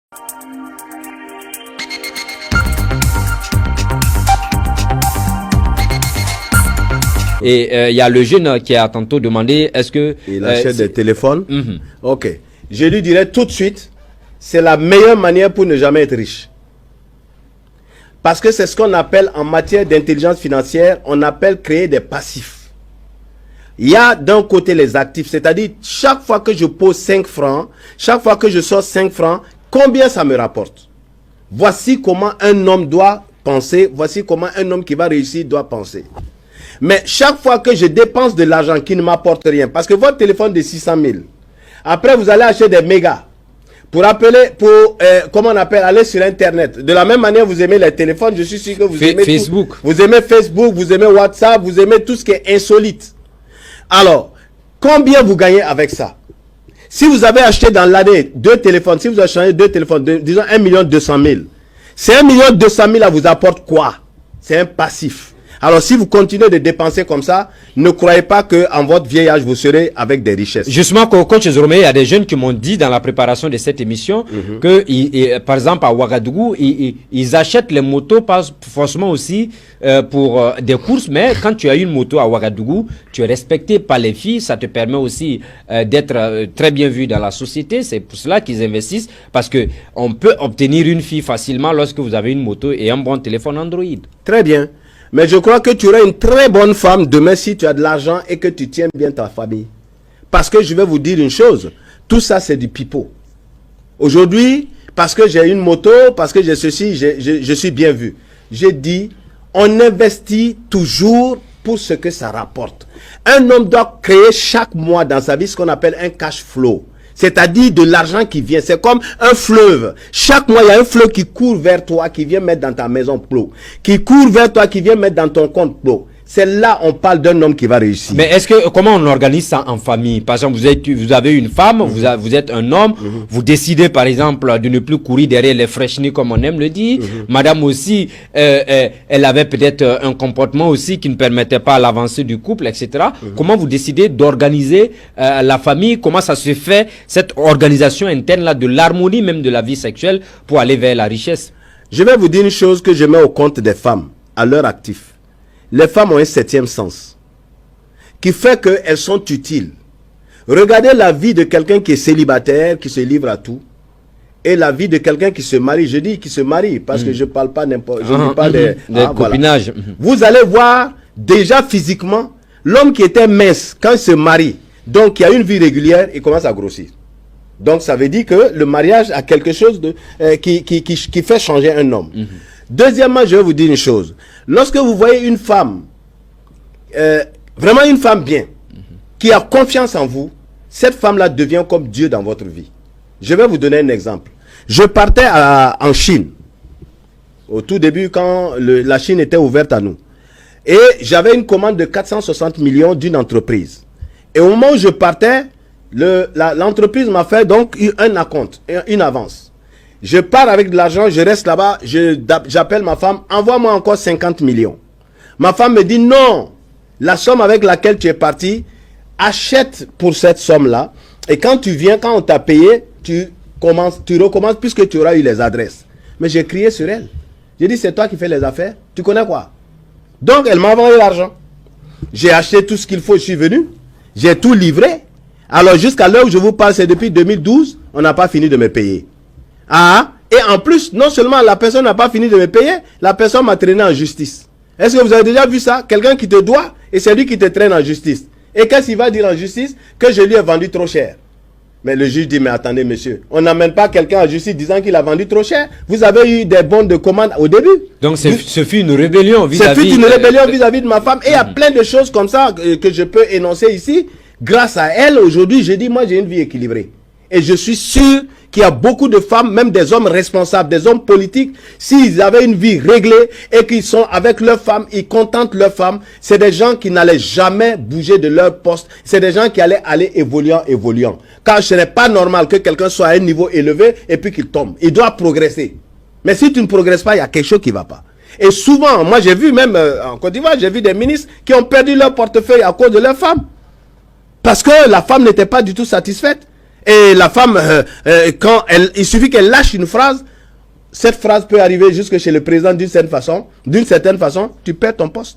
Et il y a le jeune qui a tantôt demandé, est-ce que... Il achète des téléphones. Ok. Je lui dirais tout de suite, c'est la meilleure manière pour ne jamais être riche. Parce que c'est ce qu'on appelle en matière d'intelligence financière, on appelle créer des passifs. Il y a d'un côté les actifs, c'est-à-dire chaque fois que je pose 5 francs, chaque fois que je sors 5 francs, combien ça me rapporte? Voici comment un homme doit penser, voici comment un homme qui va réussir doit penser. Mais chaque fois que je dépense de l'argent qui ne m'apporte rien, parce que votre téléphone de 600 000, après vous allez acheter des mégas, pour appeler, comment on appelle, aller sur Internet. De la même manière, vous aimez les téléphones, je suis sûr que vous aimez Facebook. Vous aimez Facebook, vous aimez WhatsApp, vous aimez tout ce qui est insolite. Alors, combien vous gagnez avec ça? Si vous avez acheté dans l'année 2 téléphones, si vous avez changé 2 téléphones, disons 1 200 000, c'est 1 200 000 à vous apporte quoi? C'est un passif. Alors, si vous continuez de dépenser comme ça, ne croyez pas qu'en votre vieil âge, vous serez avec des richesses. Justement, coach Zoromé, il y a des jeunes qui m'ont dit dans la préparation de cette émission que, par exemple, à Ouagadougou, ils achètent les motos, pas forcément aussi pour des courses, mais quand tu as une moto à Ouagadougou, tu es respecté par les filles, ça te permet aussi d'être très bien vu dans la société. C'est pour cela qu'ils investissent, parce que on peut obtenir une fille facilement lorsque vous avez une moto et un bon téléphone Android. Très bien. Mais je crois que tu auras une très bonne femme demain si tu as de l'argent et que tu tiens bien ta famille. Parce que je vais vous dire une chose, tout ça c'est du pipeau. Aujourd'hui, parce que j'ai une moto, parce que j'ai ceci, je suis bien vu. J'ai dit, on investit toujours pour ce que ça rapporte. Un homme doit créer chaque mois dans sa vie ce qu'on appelle un cash flow. C'est-à-dire de l'argent qui vient. C'est comme un fleuve. Chaque mois, il y a un fleuve qui court vers toi, qui vient mettre dans ta maison Plo. Qui court vers toi, qui vient mettre dans ton compte Plo. C'est là on parle d'un homme qui va réussir. Mais est-ce que comment on organise ça en famille? Par exemple, vous avez une femme, vous êtes un homme, vous décidez par exemple de ne plus courir derrière les fraîchenis comme on aime le dire. Madame aussi, elle avait peut-être un comportement aussi qui ne permettait pas l'avancée du couple, etc. Comment vous décidez d'organiser la famille? Comment ça se fait, cette organisation interne là, de l'harmonie même de la vie sexuelle pour aller vers la richesse? Je vais vous dire une chose que je mets au compte des femmes à leur actif. Les femmes ont un 7e sens qui fait qu'elles sont utiles. Regardez la vie de quelqu'un qui est célibataire, qui se livre à tout, et la vie de quelqu'un qui se marie. Je dis qui se marie parce que je ne parle pas n'importe, je ne dis pas des copinages. Voilà. Vous allez voir déjà physiquement l'homme qui était mince quand il se marie, donc qui a une vie régulière, il commence à grossir. Donc ça veut dire que le mariage a quelque chose de qui fait changer un homme. Deuxièmement, je vais vous dire une chose. Lorsque vous voyez une femme, vraiment une femme bien, qui a confiance en vous, cette femme-là devient comme Dieu dans votre vie. Je vais vous donner un exemple. Je partais en Chine, au tout début quand la Chine était ouverte à nous. Et j'avais une commande de 460 millions d'une entreprise. Et au moment où je partais, l'entreprise m'a fait donc un acompte, une avance. Je pars avec de l'argent, je reste là-bas, j'appelle ma femme, envoie-moi encore 50 millions. Ma femme me dit non, la somme avec laquelle tu es parti, achète pour cette somme-là. Et quand tu viens, quand on t'a payé, tu recommences puisque tu auras eu les adresses. Mais j'ai crié sur elle. J'ai dit, c'est toi qui fais les affaires, tu connais quoi? Donc elle m'a envoyé l'argent. J'ai acheté tout ce qu'il faut, je suis venu. J'ai tout livré. Alors jusqu'à l'heure où je vous parle, c'est depuis 2012, on n'a pas fini de me payer. Ah, et en plus, non seulement la personne n'a pas fini de me payer, la personne m'a traîné en justice. Est-ce que vous avez déjà vu ça? Quelqu'un qui te doit et c'est lui qui te traîne en justice. Et qu'est-ce qu'il va dire en justice? Que je lui ai vendu trop cher. Mais le juge dit, mais attendez monsieur, on n'amène pas quelqu'un en justice disant qu'il a vendu trop cher. Vous avez eu des bons de commande au début. Donc ce fut une rébellion vis-à-vis... Ce fut une rébellion vis-à-vis de ma femme. Et il y a plein de choses comme ça que je peux énoncer ici. Grâce à elle, aujourd'hui, je dis, moi j'ai une vie équilibrée. Et je suis sûr qu'il y a beaucoup de femmes, même des hommes responsables, des hommes politiques, s'ils avaient une vie réglée et qu'ils sont avec leurs femmes, ils contentent leurs femmes, c'est des gens qui n'allaient jamais bouger de leur poste. C'est des gens qui allaient aller évoluant. Car ce n'est pas normal que quelqu'un soit à un niveau élevé et puis qu'il tombe. Il doit progresser. Mais si tu ne progresses pas, il y a quelque chose qui ne va pas. Et souvent, moi j'ai vu même en Côte d'Ivoire, j'ai vu des ministres qui ont perdu leur portefeuille à cause de leur femme. Parce que la femme n'était pas du tout satisfaite. Et la femme, quand il suffit qu'elle lâche une phrase, cette phrase peut arriver jusque chez le président d'une certaine façon, tu perds ton poste.